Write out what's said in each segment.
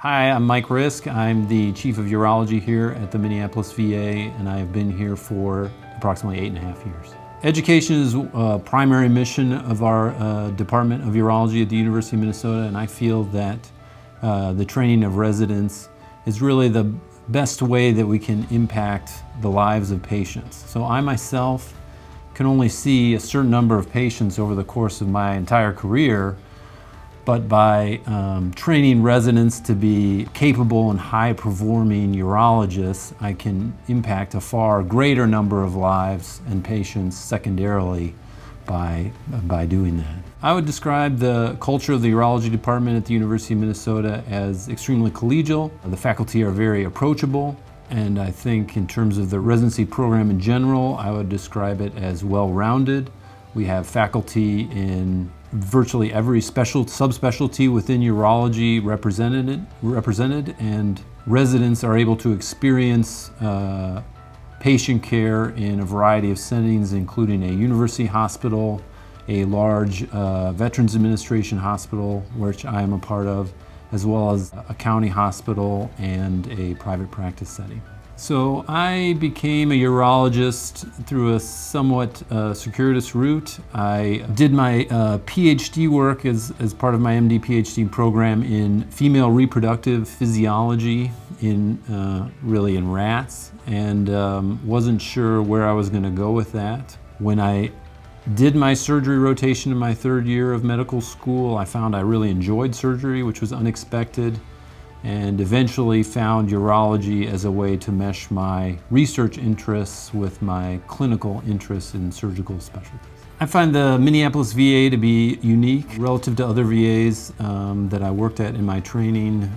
Hi, I'm Mike Risk. I'm the Chief of Urology here at the Minneapolis VA, and I have been here for approximately 8.5 years. Education is a primary mission of our Department of Urology at the University of Minnesota, and I feel that the training of residents is really the best way that we can impact the lives of patients. So I myself can only see a certain number of patients over the course of my entire career, but by training residents to be capable and high-performing urologists, I can impact a far greater number of lives and patients secondarily by doing that. I would describe the culture of the urology department at the University of Minnesota as extremely collegial. The faculty are very approachable, and I think in terms of the residency program in general, I would describe it as well-rounded. We have faculty in virtually every subspecialty within urology represented, and residents are able to experience patient care in a variety of settings, including a university hospital, a large Veterans Administration hospital, which I am a part of, as well as a county hospital and a private practice setting. So I became a urologist through a somewhat circuitous route. I did my PhD work as part of my MD PhD program in female reproductive physiology really in rats, and wasn't sure where I was going to go with that. When I did my surgery rotation in my third year of medical school, I found I really enjoyed surgery, which was unexpected, and eventually found urology as a way to mesh my research interests with my clinical interests in surgical specialties. I find the Minneapolis VA to be unique relative to other VAs that I worked at in my training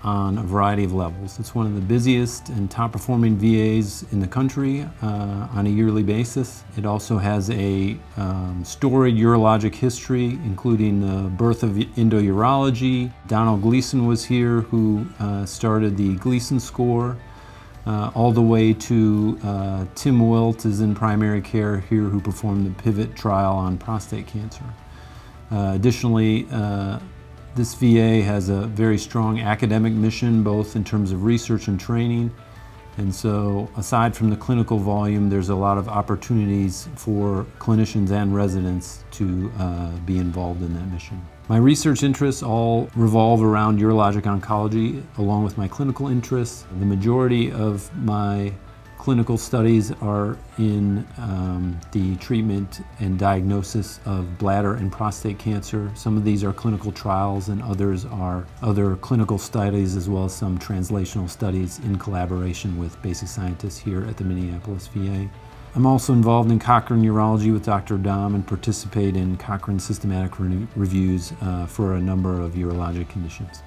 on a variety of levels. It's one of the busiest and top performing VAs in the country on a yearly basis. It also has a storied urologic history, including the birth of endourology. Donald Gleason was here, who started the Gleason score. All the way to Tim Wilt is in primary care here, who performed the PIVOT trial on prostate cancer. Additionally, this VA has a very strong academic mission, both in terms of research and training. And so aside from the clinical volume, there's a lot of opportunities for clinicians and residents to be involved in that mission. My research interests all revolve around urologic oncology, along with my clinical interests. The majority of my clinical studies are in the treatment and diagnosis of bladder and prostate cancer. Some of these are clinical trials, and others are other clinical studies, as well as some translational studies in collaboration with basic scientists here at the Minneapolis VA. I'm also involved in Cochrane Urology with Dr. Dom and participate in Cochrane systematic reviews for a number of urologic conditions.